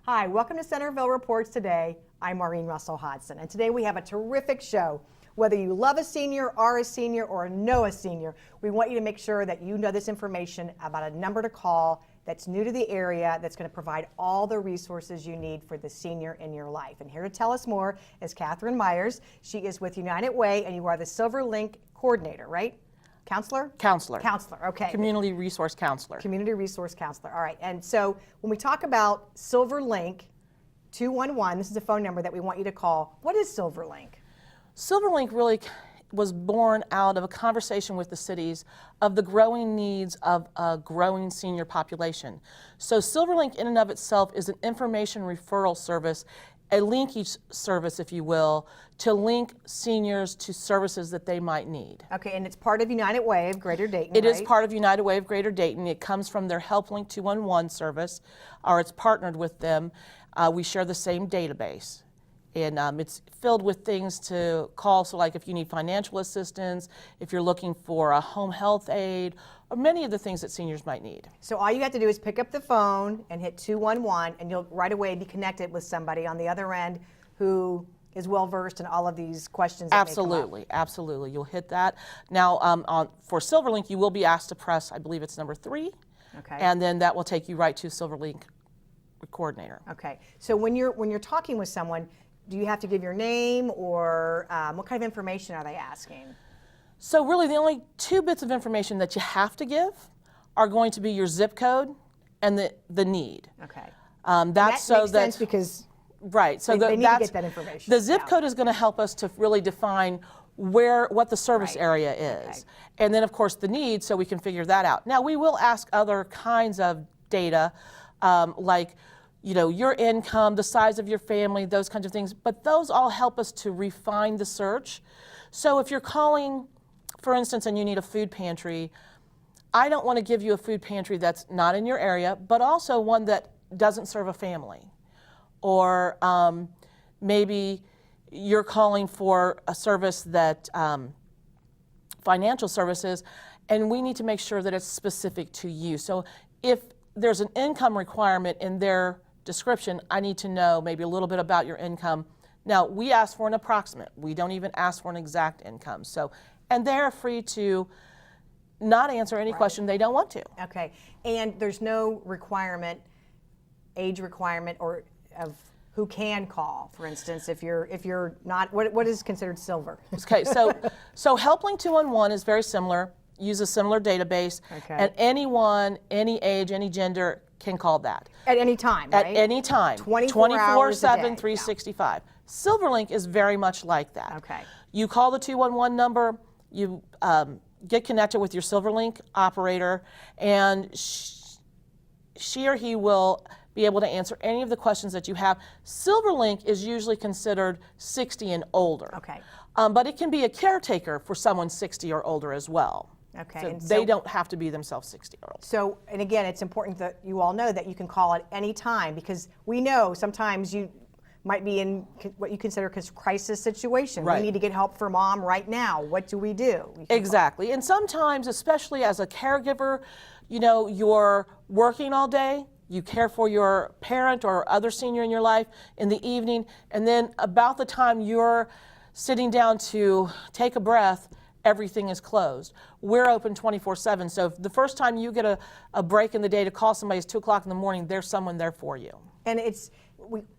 Hi, welcome to Centerville Reports Today. I'm Maureen Russell Hodson, and today we have a terrific show. Whether you love a senior, are a senior, or know a senior, we want you to make sure that you know this information about a number to call that's new to the area that's going to provide all the resources you need for the senior in your life. And here to tell us more is Catherine Myers. She is with United Way, and you are the SilverLink coordinator, right? Counselor? Counselor. Counselor, okay. Community resource counselor. Community resource counselor, all right. And so when we talk about SilverLink 211, this is a phone number that we want you to call. What is SilverLink? SilverLink really was born out of a conversation with the cities of the growing needs of a growing senior population. So SilverLink in and of itself is an information referral service, a linkage service, if you will, to link seniors to services that they might need. Okay, and it's part of United Way of Greater Dayton, It right? is part of United Way of Greater Dayton. It comes from their HelpLink 211 service, or it's partnered with them. We share the same database. And it's filled with things to call, so like if you need financial assistance, if you're looking for a home health aid, or many of the things that seniors might need. So all you have to do is pick up the phone and hit 211, and you'll right away be connected with somebody on the other end who is well versed in all of these questions that Absolutely, absolutely. You'll hit that. Now, for SilverLink, you will be asked to press, I believe it's number 3, Okay. and then that will take you right to SilverLink coordinator. Okay, so when you're talking with someone, do you have to give your name, or what kind of information are they asking? So really the only 2 bits of information that you have to give are going to be your zip code and the need. Okay. That's that so makes that sense because right. So they need to get that information. The zip code is going to help us to really define what the service Right. area is, Okay. and then of course the need, so we can figure that out. Now we will ask other kinds of data, like your income, the size of your family, those kinds of things, but those all help us to refine the search. So if you're calling, for instance, and you need a food pantry, I don't want to give you a food pantry that's not in your area, but also one that doesn't serve a family. Or maybe you're calling for a service that, financial services, and we need to make sure that it's specific to you. So if there's an income requirement in their description, I need to know maybe a little bit about your income. Now, we ask for an approximate. We don't even ask for an exact income. So, and they're free to not answer any question they don't want to. Okay, and there's no requirement, age requirement, or of who can call. For instance, if you're not, what is considered silver? Okay, so HelpLink 211 is very similar. Use a similar database, Okay. and anyone, any age, any gender can call that. At any time, At right? any time. 24 hours a day. 24/7, 365. SilverLink is very much like that. Okay. You call the 211 number, you get connected with your SilverLink operator, and she or he will be able to answer any of the questions that you have. SilverLink is usually considered 60 and older. Okay. But it can be a caretaker for someone 60 or older as well. Okay, So and they don't have to be themselves 60 or older. So, and again, it's important that you all know that you can call at any time, because we know sometimes you might be in what you consider a crisis situation. Right. We need to get help for mom right now. What do we do? We can Exactly. And sometimes, especially as a caregiver, you're working all day, you care for your parent or other senior in your life in the evening, and then about the time you're sitting down to take a breath, everything is closed. We're open 24/7, so if the first time you get a break in the day to call somebody is 2 o'clock in the morning, there's someone there for you. And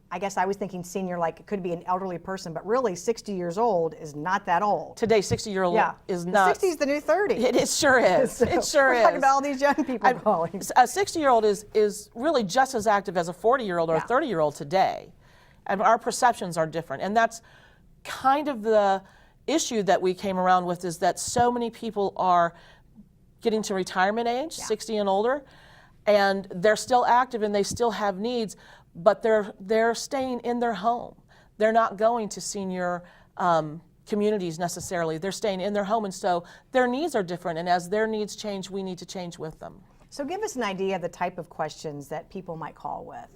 I guess I was thinking senior, like it could be an elderly person, but really 60 years old is not that old. Today, 60-year-old Yeah, is The not. 60 is the new 30. It sure is. So It sure we're is. talking about all these young people calling. A 60-year-old is really just as active as a 40-year-old or a Yeah. 30-year-old today. And our perceptions are different. And that's kind of the issue that we came around with, is that so many people are getting to retirement age, 60 and older, and they're still active and they still have needs, but they're staying in their home. They're not going to senior communities necessarily. They're staying in their home, and so their needs are different, and as their needs change, we need to change with them. So give us an idea of the type of questions that people might call with.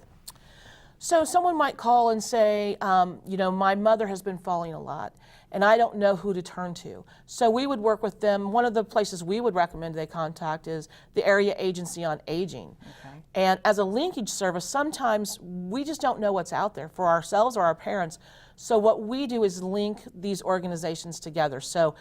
So someone might call and say, you know, my mother has been falling a lot and I don't know who to turn to. So we would work with them. One of the places we would recommend they contact is the Area Agency on Aging. Okay. And as a linkage service, sometimes we just don't know what's out there for ourselves or our parents. So what we do is link these organizations together. So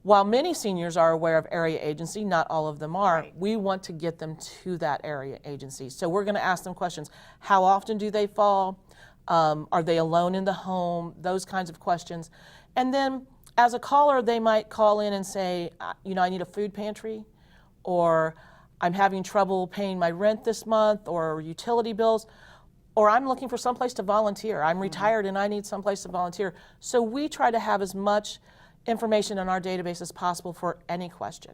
while many seniors are aware of Area Agency, not all of them are, Right. we want to get them to that Area Agency. So we're going to ask them questions. How often do they fall? Are they alone in the home? Those kinds of questions. And then as a caller, they might call in and say, you know, I need a food pantry, or I'm having trouble paying my rent this month, or utility bills, or I'm looking for someplace to volunteer. I'm retired and I need someplace to volunteer. So we try to have as much information in our database as possible for any question.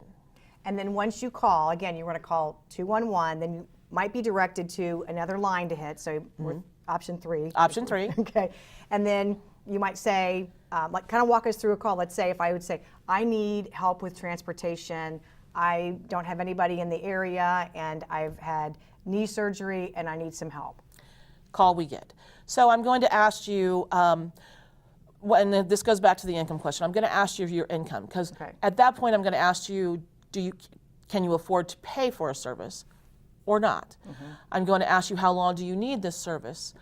And then once you call, again, you want to call 211, then you might be directed to another line to hit, so we're option 3. Option 3. Okay. And then you might say, like, kind of walk us through a call. Let's say if I would say, I need help with transportation, I don't have anybody in the area, and I've had knee surgery, and I need some help. Call we get. So I'm going to ask you, and this goes back to the income question. I'm going to ask you your income, because at that point I'm going to ask you, can you afford to pay for a service or not? I'm going to ask you, how long do you need this service?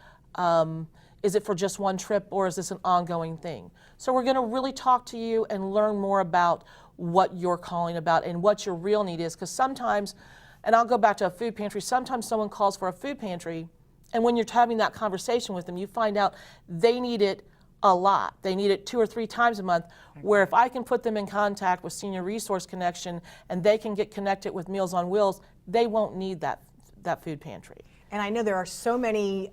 Is it for just one trip, or is this an ongoing thing? So we're going to really talk to you and learn more about what you're calling about and what your real need is, because sometimes, and I'll go back to a food pantry, sometimes someone calls for a food pantry, and when you're having that conversation with them, you find out they need it a lot. They need it 2 or 3 times a month, where if I can put them in contact with Senior Resource Connection and they can get connected with Meals on Wheels, they won't need that food pantry. And I know there are so many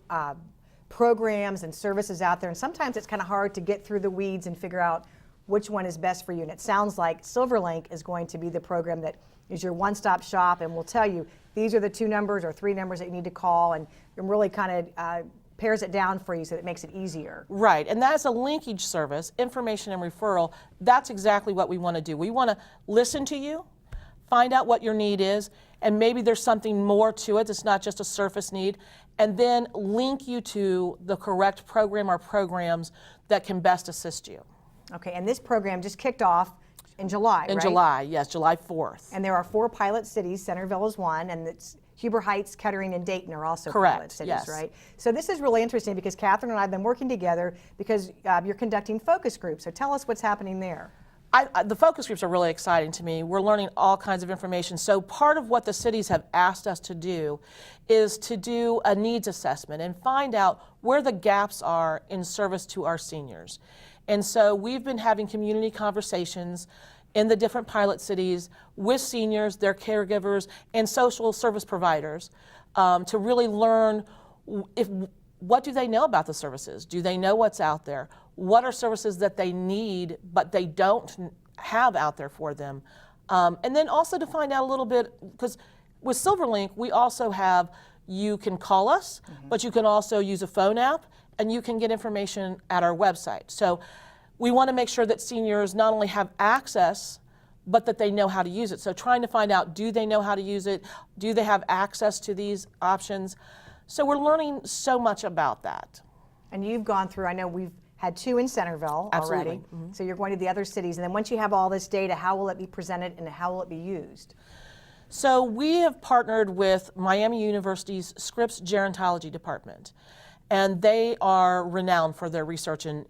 programs and services out there, and sometimes it's kind of hard to get through the weeds and figure out which one is best for you. And it sounds like SilverLink is going to be the program that is your one-stop shop and will tell you these are the 2 numbers or 3 numbers that you need to call, and really kind of pares it down for you so that it makes it easier. Right, and that's a linkage service, information and referral. That's exactly what we want to do. We want to listen to you, find out what your need is, and maybe there's something more to it. It's not just a surface need, and then link you to the correct program or programs that can best assist you. Okay, and this program just kicked off in July, In right? July, yes, July 4th. And there are 4 pilot cities. Centerville is one, and it's Huber Heights, Kettering, and Dayton are also Correct, pilot cities, yes. right? So this is really interesting because Catherine and I have been working together because you're conducting focus groups. So tell us what's happening there. The focus groups are really exciting to me. We're learning all kinds of information. So part of what the cities have asked us to do is to do a needs assessment and find out where the gaps are in service to our seniors. And so we've been having community conversations in the different pilot cities with seniors, their caregivers, and social service providers to really learn what do they know about the services? Do they know what's out there? What are services that they need but they don't have out there for them? And then also to find out a little bit, because with SilverLink we also have, you can call us, but you can also use a phone app, and you can get information at our website. So we want to make sure that seniors not only have access, but that they know how to use it. So trying to find out, do they know how to use it? Do they have access to these options? So we're learning so much about that. And you've gone through, I know we've had 2 in Centerville Absolutely. already. So you're going to the other cities. And then once you have all this data, how will it be presented and how will it be used? So we have partnered with Miami University's Scripps Gerontology Department. And they are renowned for their research in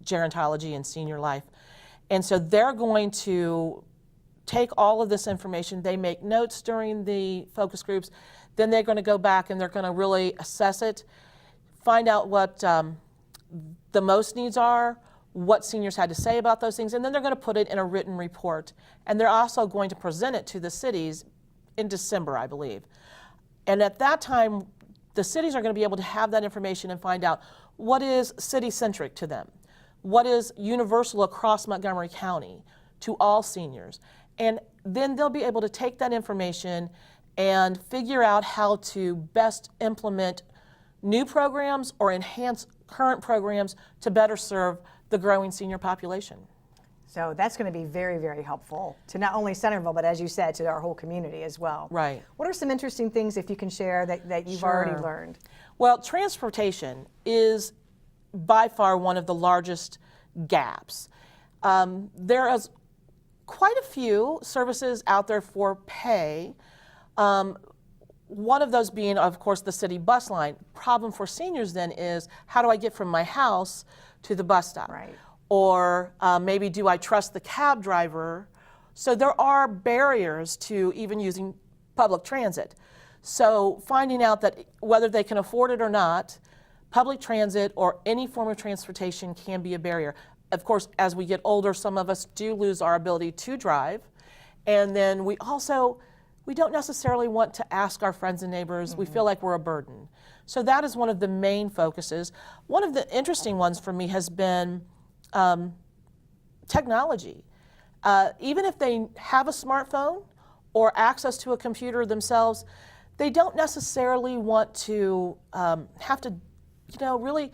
gerontology and senior life. And so they're going to take all of this information. They make notes during the focus groups. Then they're going to go back and they're going to really assess it, find out what the most needs are, what seniors had to say about those things, and then they're going to put it in a written report. And they're also going to present it to the cities in December, I believe. And at that time, the cities are going to be able to have that information and find out what is city-centric to them, what is universal across Montgomery County to all seniors. And then they'll be able to take that information and figure out how to best implement new programs or enhance current programs to better serve the growing senior population. So that's going to be very, very helpful to not only Centerville, but as you said, to our whole community as well. Right. What are some interesting things, if you can share, that you've already learned? Well, transportation is by far one of the largest gaps. There is quite a few services out there for pay. One of those being, of course, the city bus line. Problem for seniors then is, how do I get from my house to the bus stop? Right. Or maybe do I trust the cab driver? So there are barriers to even using public transit. So finding out that whether they can afford it or not, public transit or any form of transportation can be a barrier. Of course, as we get older, some of us do lose our ability to drive. And then we don't necessarily want to ask our friends and neighbors. We feel like we're a burden. So that is one of the main focuses. One of the interesting ones for me has been technology. Even if they have a smartphone or access to a computer themselves, they don't necessarily want to have to, really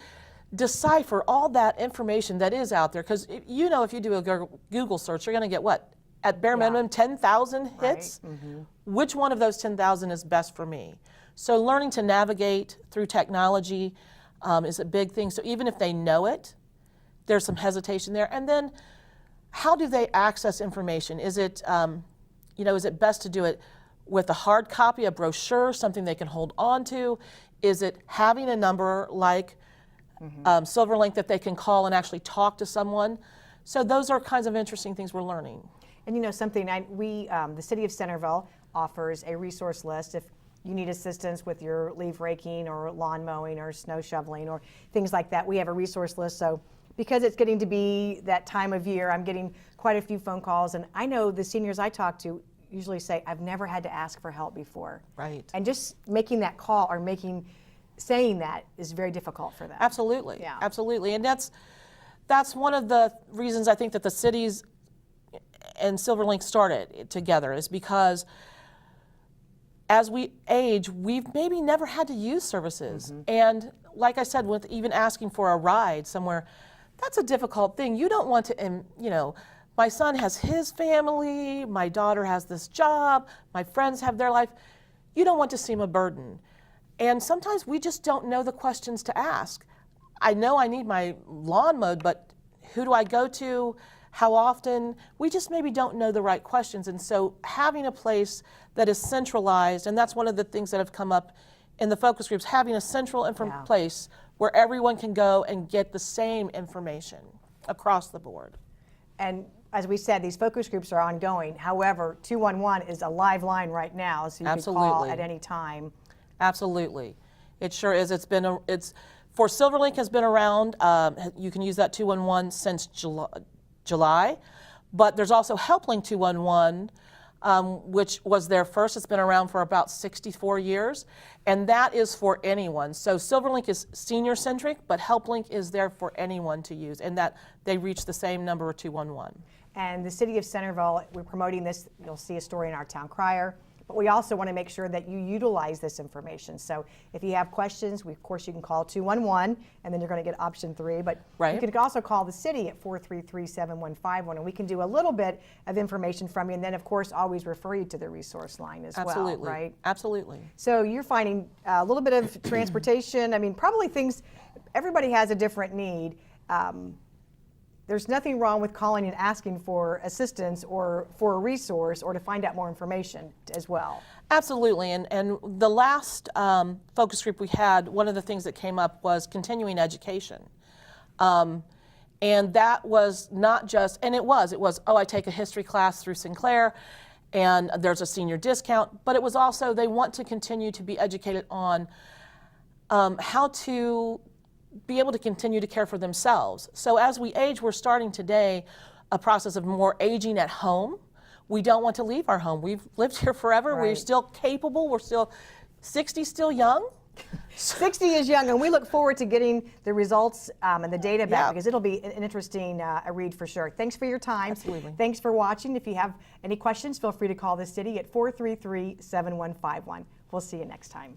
decipher all that information that is out there. Because if you do a Google search, you're going to get what? At bare minimum, 10,000 hits. Right. Which one of those 10,000 is best for me? So learning to navigate through technology is a big thing. So even if they know it, there's some hesitation there. And then how do they access information? Is it, is it best to do it with a hard copy, a brochure, something they can hold on to? Is it having a number like SilverLink that they can call and actually talk to someone? So those are kinds of interesting things we're learning. And something, the city of Centerville offers a resource list if you need assistance with your leaf raking or lawn mowing or snow shoveling or things like that. We have a resource list. So because it's getting to be that time of year, I'm getting quite a few phone calls, and I know the seniors I talk to usually say, I've never had to ask for help before. Right. And just making that call or saying that is very difficult for them. Absolutely. Yeah. Absolutely. And that's one of the reasons I think that the cities and SilverLink started together, is because as we age, we've maybe never had to use services. And like I said, with even asking for a ride somewhere, that's a difficult thing. You don't want to, my son has his family, my daughter has this job, my friends have their life. You don't want to seem a burden. And sometimes we just don't know the questions to ask. I know I need my lawn mowed, but who do I go to? How often? We just maybe don't know the right questions. And so having a place that is centralized, and that's one of the things that have come up in the focus groups, having a central place where everyone can go and get the same information across the board. And as we said, these focus groups are ongoing. However, 211 is a live line right now, so you can call at any time. Absolutely. It sure is. For SilverLink has been around. You can use that 211 since July, but there's also HelpLink 211, which was there first. It's been around for about 64 years, and that is for anyone. So SilverLink is senior-centric, but HelpLink is there for anyone to use, and that they reach the same number of 211. And the city of Centerville, we're promoting this. You'll see a story in our town crier. But we also want to make sure that you utilize this information. So if you have questions, of course, you can call 211, and then you're going to get option 3. But you can also call the city at 433-7151, and we can do a little bit of information from you, and then, of course, always refer you to the resource line as well, right? Absolutely. So you're finding a little bit of transportation. I mean, probably things, everybody has a different need. There's nothing wrong with calling and asking for assistance or for a resource or to find out more information as well. Absolutely, and the last focus group we had, one of the things that came up was continuing education. And that was not just, and it was, I take a history class through Sinclair and there's a senior discount, but it was also, they want to continue to be educated on how to be able to continue to care for themselves. So as we age, we're starting today a process of more aging at home. We don't want to leave our home. We've lived here forever. We're still capable. We're still 60, still young. 60 is young, and we look forward to getting the results and the data back because it'll be an interesting read for sure. Thanks for your time. Absolutely. Thanks for watching. If you have any questions, feel free to call the city at 433-7151. We'll see you next time.